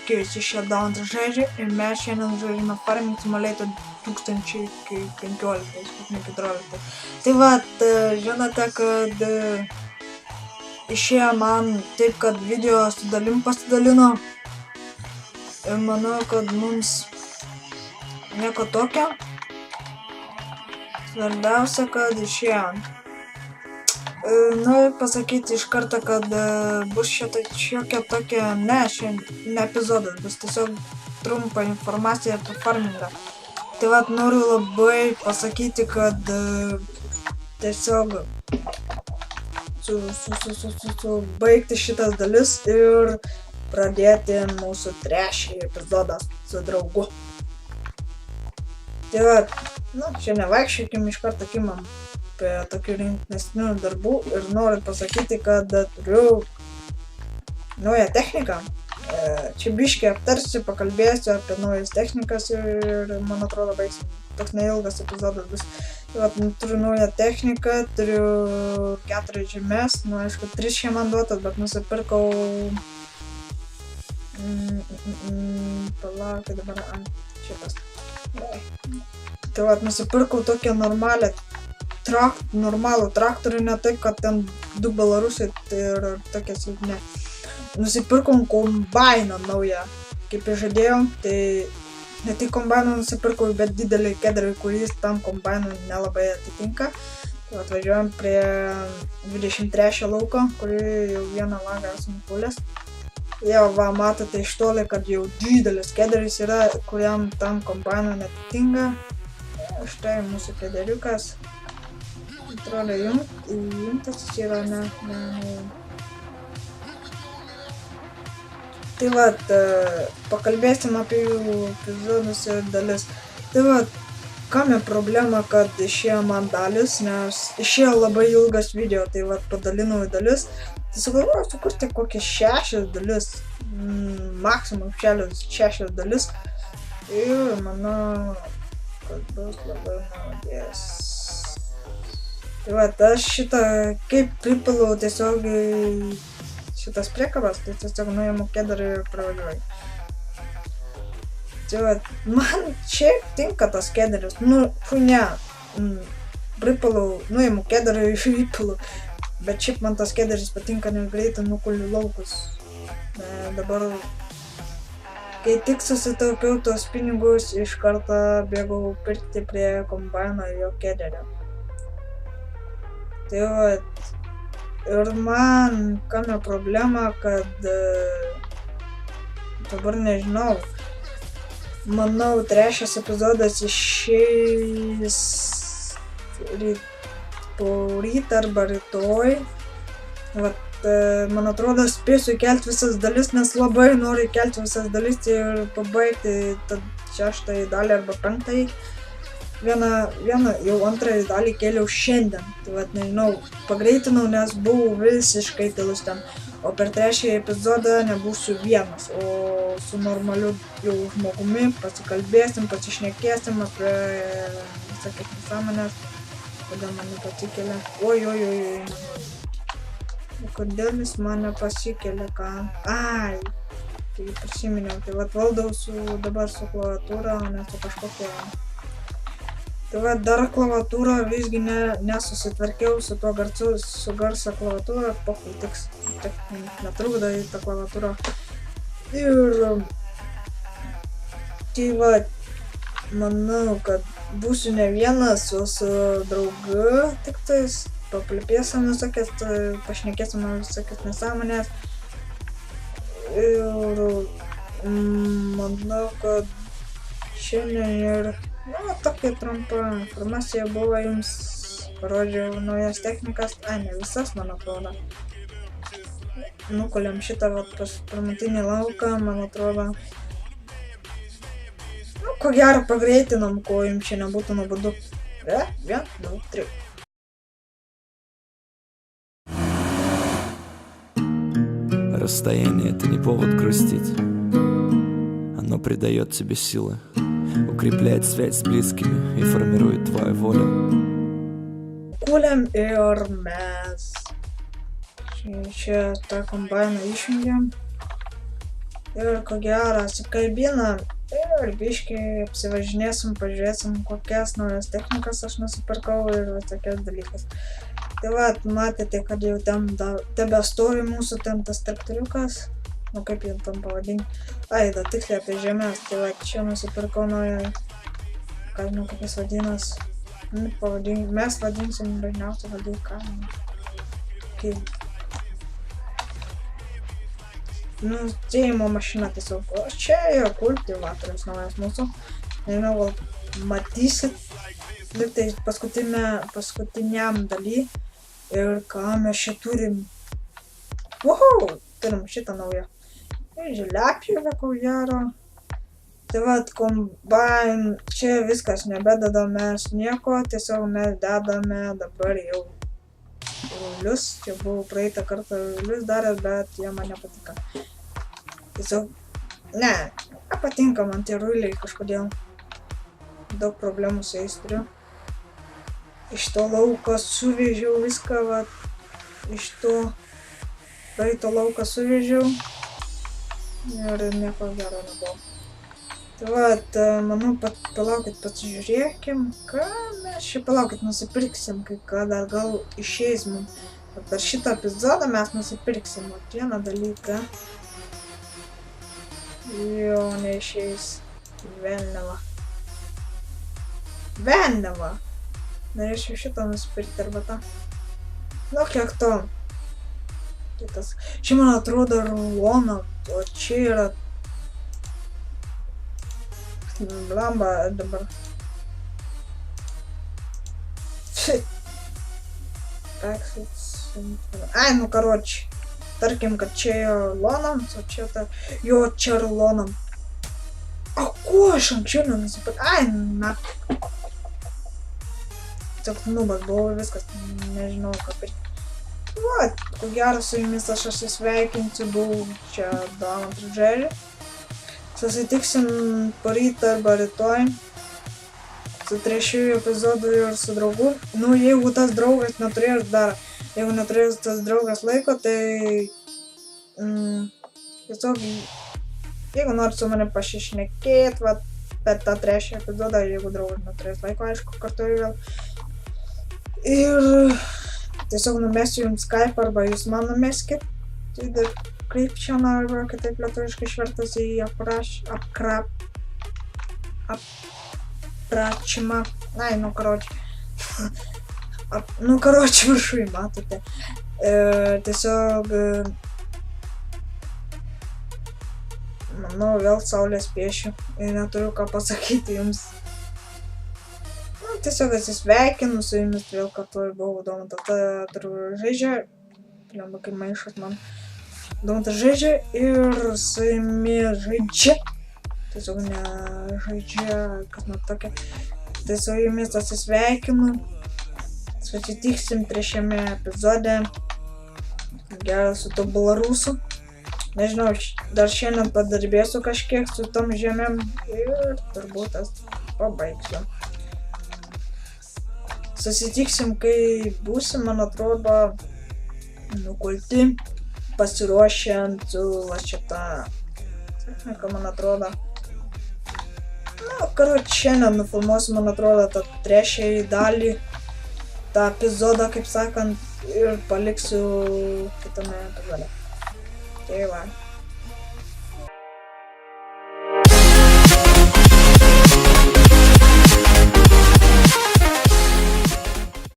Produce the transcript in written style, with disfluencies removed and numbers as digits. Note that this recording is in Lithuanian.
sveiki, visi šie Dauntas žaidžia ir mes šiandien žaidžiame Farming Simulator 2015, ne 14. Tai vat, žinote, kad išėjo man taip, kad video su dalim pasidalino ir manau, kad mums nieko tokio. Svarbiausia, kad išėjo. Noriu pasakyti iš karto, kad bus šiokia tokia, ne epizodas, bus tiesiog trumpa informacija apie farmingą. Tai vat noriu labai pasakyti, kad tiesiog baigti šitas dalis ir pradėti mūsų trečiąjį epizodą su draugu. Tai vat, šiandien vaikščiokim iš karto kimam apie tokių rimtesnių darbų ir noriu pasakyti, kad turiu naują techniką. Čia biškį aptarsiu, pakalbėsiu apie naujas technikas ir man atrodo baigsim. Toks neilgas epizodas bus. Vat, turiu naują techniką, turiu 4 žemes, aišku 3 čia man duotas, bet nusipirkau... Palaukit dabar ant šitas. Tai vat, nusipirkau tokią normalų traktorių, ne taip, kad ten 2 belarusai ir tokia silpne. Nusipirkom kombainą naują, kaip ir žadėjau, tai ne tik kombainą nusipirkau, bet didelį kederį, kuris tam kombainui nelabai atitinka. Tai atvažiuojam prie 23 lauko, kurį jau vieną langą esam pulęs. Jau va, matote iš toli, kad jau didelis kederis yra, kuriam tam kombainui netitinka. Štai mūsų kederiukas. Atrodo jungtas yra, ne. Tai vat, pakalbėsim apie jų epizodus ir dalis. Tai vat, kame problema, kad išėjo man dalis, nes išėjo labai ilgas video, tai vat padalinau į dalis. Tai sugalvojau sukurti kokias 6 dalis, maksimum 6 dalis. Ir manau, kad bus labai naudės. Tai vat, aš šitą, kaip pripilau tiesiog šitas priekabas, tai tiesiog nuimu kederį ir pravažiuoju. Tai vat, man šiaip tinka tas kederis, pripilau, nuimu kederį ir įpilu. Bet šiaip man tas kederis patinka, nes greitai nukuliu laukus. Dabar, kai tik susitaupiau tuos pinigus, iš karto bėgau pirkti prie kombaino jo kederio. Tai vat, ir man kame problema, kad dabar nežinau. Manau, trečias epizodas išeis poryt arba rytoj. Vat, man atrodo, spėsiu įkelti visas dalis, nes labai noriu įkelti visas dalis ir pabaigti tad 6 dalį arba 5. Vieną jau 2 dalį kėliau šiandien. Tai vat, nežinau, pagreitinau, nes buvau visiškai tylus ten. O per 3 epizodą nebūsiu vienas, o su normaliu jau žmogumi pasikalbėsim, pasišnekėsim apie visokias nesąmones. Kodėl man nepasikelia? Oi. Kodėl jis man nepasikelia, ką? Ai, tai prisiminiau. Tai vat valdau dabar su klaviatūra, o ne su kažkokia. Tai vat dar klaviatūra visgi nesusitvarkiau su tuo su garso klaviatūra, pokui tik netrukdo į tą klaviatūrą. Ir tai vat, manau, kad būsiu ne vienas, o su draugu tik tais, paplepėsim visokias, pašnekėsim visokias nesąmonės. Ir manau, kad šiandien ir tokia trumpa informacija buvo jums, parodžiau naujas technikas, ne visas, man atrodo. Nukuliam šitą pamatinį lauką, man atrodo. Ko gero pagreitinam, ko jums čia nebūtų nuobodu. 1, 2, 3. Расстояние — это не повод грустить. Оно придает тебе силы, укрепляет связь с близкими и формирует твою волю. Kuliam ir mes. Čia tą kombainą išjungiam. Ir ko gero apsikabinam ir biškį apsivažinėsim, pažiūrėsim, kokias naujas technikas aš nusipirkau ir tokias dalykas. Tai va, matėte, kad jau ten tebestovi mūsų ten tas traktoriukas. Nu kaip jau tam pavadinti. Ai, da tiksliai apie žemės. Tai va, čia nusipirkau naują, ką žinau, kaip jis vadinas. Mes vadinsim dažniausiai vadinti ką. Kaip. Nu, sėjimo mašina tiesiog. O čia yra kultivatorius naujas mūsų. Nežinau, gal matysit. Liktai paskutiniam daly. Ir ką mes čia turim. Wow, turim šitą naują. Ir žiliapjovę, ko gero. Tai vat, kombain, čia viskas, nebededam mes nieko, tiesiog mes dedame dabar jau rulius. Čia buvau praeitą kartą rulius daręs, bet jie man nepatinka. Tiesiog, ne, nepatinka man tie ruliai kažkodėl. Daug problemų su jais turiu. Iš to lauko suvežiau viską, va, iš to praeito lauko suvežiau ir nieko gero nebuvo. Tai vat, manau, palaukit, pasižiūrėkim, ką mes čia palaukit, nusipirksim, kai kada gal išeis mums. Per šitą epizodą mes nusipirksim vieną dalyką. Jo, neišeis. Velniava. Velniava! Norėčiau šitą nusipirkti arba tą. Nu, kiek to. Kitas. Čia man atrodo rulona, o čia yra... Blamba dabar. Ai, nu, karoči. Tarkim, kad čia yra rulonams, o čia ta... Jo, čia rulonam. O ko aš anksčiau nenusipirkau? Ai, na. Tiesiog nubas buvau ir viskas, nežinau ką pirkti. Va, ko gero su jumis aš atsisveikinsiu, buvau čia Donatas Džerį. Susitiksim poryt arba rytoj su trečiųjų epizodu ir su draugu. Nu, jeigu tas draugas neturės dar, jeigu neturės tas draugas laiko, tai tiesiog, jeigu nori su manim pasišnekėt, va, per tą trečią epizodą, jeigu draugas neturės laiko, aišku, kartu ir vėl. Ir tiesiog numesiu jums Skype arba jūs man numeskit. Tai dar kaip čia arba kitaip lietuviškai išvertas į aprašymą. Ai, nu karoči. Nu karoči viršui, matote. Tiesiog... Manau, vėl saulės piešiu. Ir neturiu ką pasakyti jums. Tiesiog atsisveikinu su jumis vėl kartu ir buvau Donatas žaidžia. Pliamba, kaip maišas man. Donatas žaidžia ir su jumis žaidžia. Tiesiog ne žaidžia, kas man tokia. Tai su jumis atsisveikinu. Susitiksim trečiame epizode. Geras su to Belarusu. Nežinau, dar šiandien padarbėsiu kažkiek su tom žemėm ir turbūt tas pabaigsiu. Susitiksim, kai būsim, man atrodo, nukulti, pasiruošiant su va šitą techniką, man atrodo. Na, karoči, šiandien nufilmuosiu, man atrodo, tą trečiąjį dalį, tą epizodą, kaip sakant, ir paliksiu kitame epizode. Tai va.